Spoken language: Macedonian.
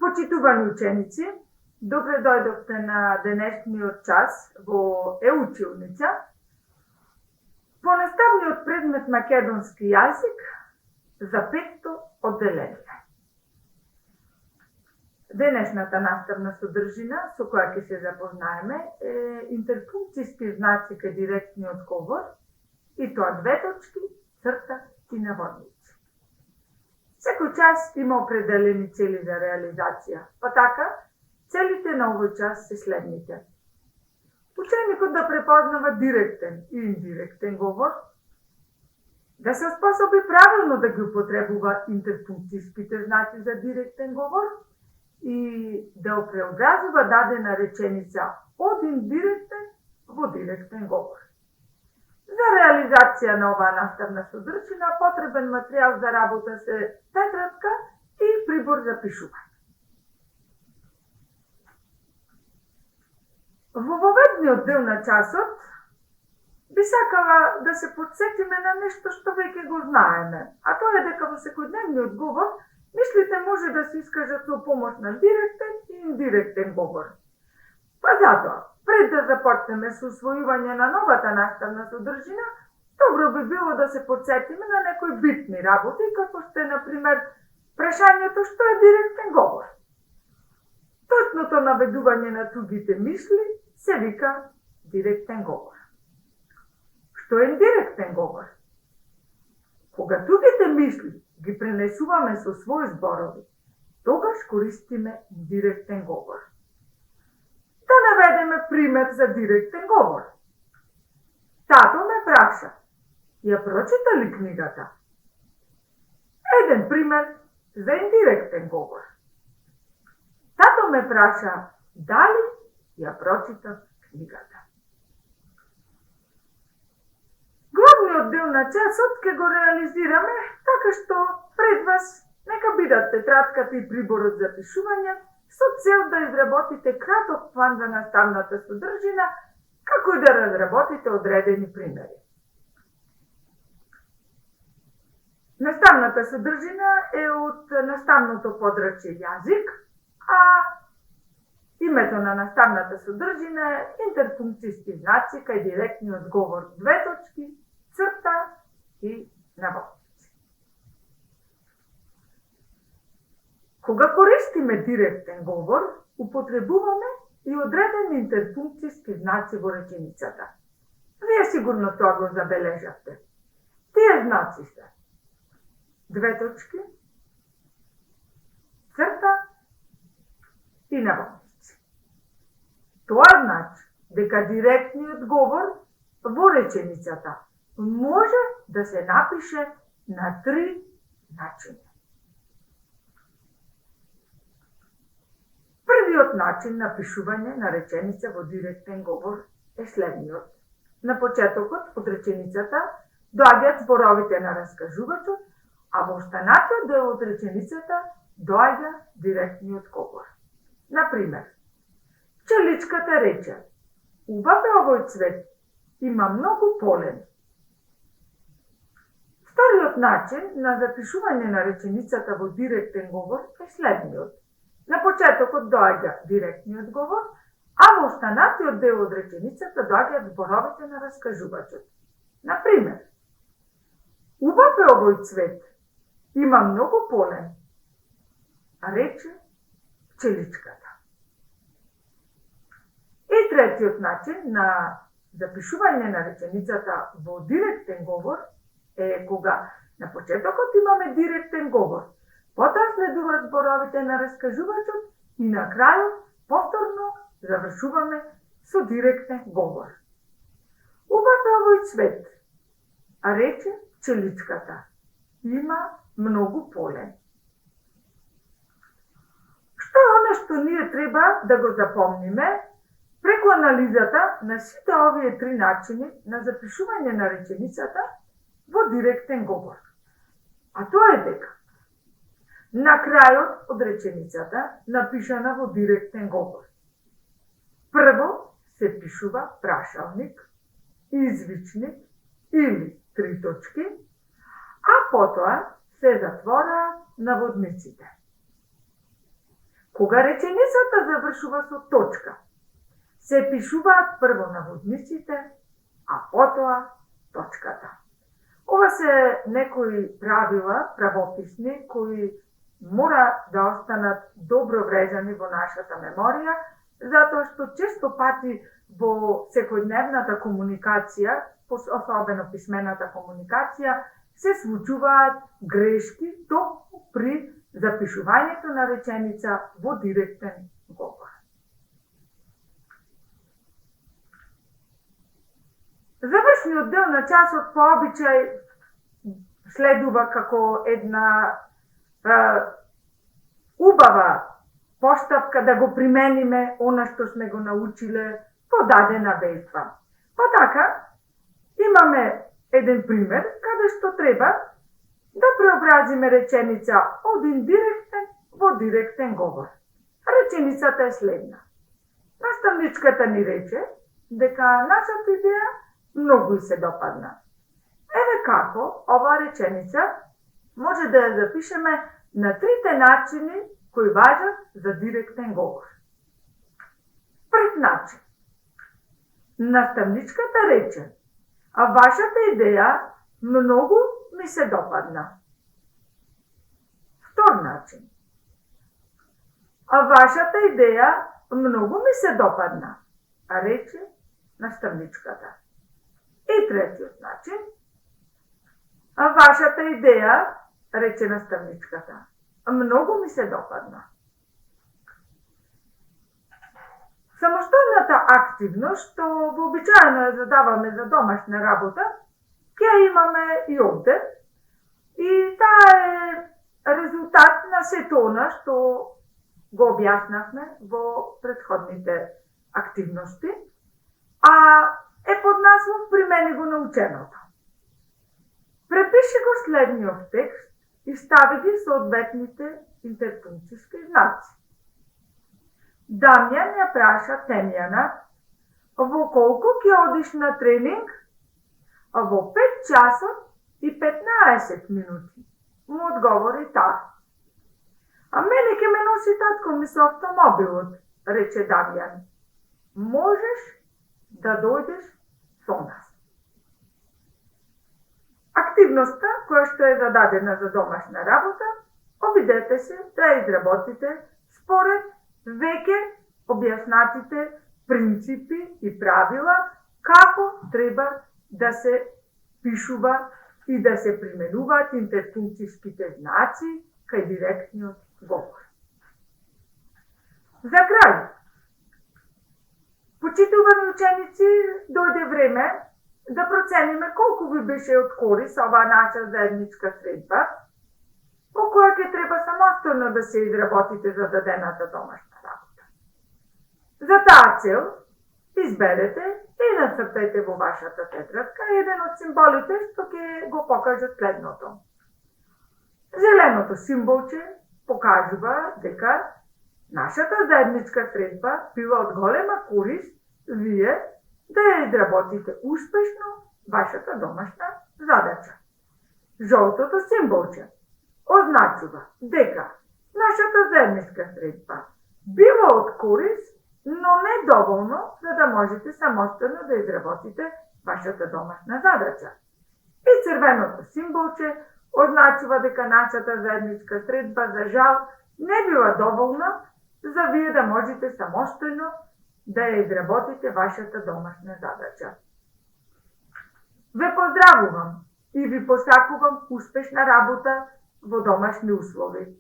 Почитувани ученици, добре дојдовте на денешниот час во Е-училница по наставниот предмет македонски јазик за 5-то одделение. Денешната наставна содржина со која ќе се запознаеме е интерфункцијски знаци кај директниот говор, и тоа 2 точки, црта и наводници. Секој час има определени цели за реализација, па така, целите на овој час се следните. Ученикот да препознава директен и индиректен говор, да се способи правилно да ги употребува интерфункцијските знаци за директен говор и да преобразува дадена реченица од индиректен во директен говор. За реализација на оваа наставна содржина потребен материјал за работа се тетрадка и прибор за пишување. Во воведниот дел на часот би сакала да се потсетиме на нешто што веќе го знаеме, а тоа е дека во секојдневниот говор мислите може да се искажат со помош на директен и индиректен говор. Па затоа, пред да започнеме со усвојување на новата наставна содржина, добро би било да се потсетиме на некои битни работи, како што е, например, прашањето што е директен говор. Точното наведување на тугите мисли се вика директен говор. Што е индиректен говор? Кога тугите мисли ги пренесуваме со своји зборови, тогаш користиме директен говор. Да наведеме пример за директен говор. Тато ме праша, ја прочита ли книгата? Еден пример за индиректен говор. Тато ме праша, дали ја прочита книгата? Главниот дел на часот ќе го реализираме така што пред вас нека бидат тетрадката и приборот за пишување, со цел да изработите краток план за наставната содржина, како и да разработите одредени примери. Наставната содржина е од наставното подрачје јазик, а името на наставната содржина е интерфункцијски знаци кај директниот говор 2 точки, црта и наводници. Кога користиме директен говор, употребуваме и одредени интерфункцијски знаци во реченицата. Вие сигурно тоа го забележавте. Тие знаци се 2 точки, црта и наводници. Тоа значи дека директниот говор во реченицата може да се напише на 3 начини. Првиот начин на пишување на реченица во директен говор е следниот. На почетокот од реченицата доаѓаат зборовите на раскажувачот, а во останатиот дел од реченицата доаѓа директниот говор. Например, пчеличката рече: убав е овој цвет, има многу полен. Вториот начин на запишување на реченицата во директен говор е следниот. На почетокот доаѓа директниот говор, а во останатиот дел од реченицата доаѓаат зборовите на раскажувачот. Например, убав е овој цвет, има многу полен, рече пчеличката. И третиот начин на запишување на реченицата во директен говор е кога на почетокот имаме директен говор, потоа следуваат зборовите на раскажувачот и на крајот повторно завршуваме со директен говор. Убав е овој цвет, а рече пчеличката, има многу полен. Што е оно што ние треба да го запомниме преку анализата на сите овие 3 начини на запишување на реченицата во директен говор? А тоа е дека на крајот од реченицата, напишана во директен говор, прво се пишува прашалник, извичник или 3 точки, а потоа се затвораат наводниците. Кога реченицата завршува со точка, се пишуваат прво наводниците, а потоа точката. Ова се некои правила, правописни, кои мора да останат добро врезани во нашата меморија, затоа што често пати во секојдневната комуникација, особено писмената комуникација, се случуваат грешки токму при запишувањето на реченица во директен говор. Завршниот дел на часот по обичај следува како една убава постапка да го примениме она што сме го научиле во дадена вежба. Па така, имаме еден пример каде што треба да преобразиме реченица од индиректен во директен говор. Реченицата е следна. Наставничката ни рече дека нашата идеја многу и се допадна. Еве како оваа реченица може да ја запишеме на трите начини кои важат за директен говор. Прв начин. Наставничката рече: а вашата идеја многу ми се допадна. Втор начин. А вашата идеја многу ми се допадна, рече наставничката. И третиот начин. А вашата идеја, рече наставничката, многу ми се допадна. Самостојната активност, што вообичаено ја задаваме за домашна работа, ќе имаме и овде. И таа е резултат на сето она што го објаснавме во претходните активности, а е под наслов "Примени го наученото". Препиши го следниот текст и стави ги соодветните интерпункциски знаци. Дамјан ја праша Темјана: во колку ќе одиш на тренинг? Во 5 часот и 15 минути, му одговори таа. А мене ќе ме носи татко ми со автомобилот, рече Дамјан. Можеш да дојдеш со нас. Активноста која што е зададена за домашна работа, обидете се да ја изработите според веќе објаснатите принципи и правила како треба да се пишува и да се применуваат интерпункцијските знаци кај директниот говор. За крај, почитувани ученици, дојде време да процениме колку ви беше од корис оваа наша заедничка средба, по која ќе треба самостојно да се изработите за дадената домашна работа. За таа цел изберете и нацртајте во вашата тетрадка еден од символите што ќе го покажат следното. Зеленото символче покажува дека нашата заедничка средба била од голема корист вие да ја изработите успешно вашата домашна задача. Жолтото символче означува дека нашата заедничка средба била од корист, но не доволно за да можете самостојно да изработите вашата домашна задача. И црвеното символче означува дека нашата заедничка средба за жал не била доволна за вие да можете самостојно да ја изработите вашата домашна задача. Ве поздравувам и ви посакувам успешна работа во домашни услови.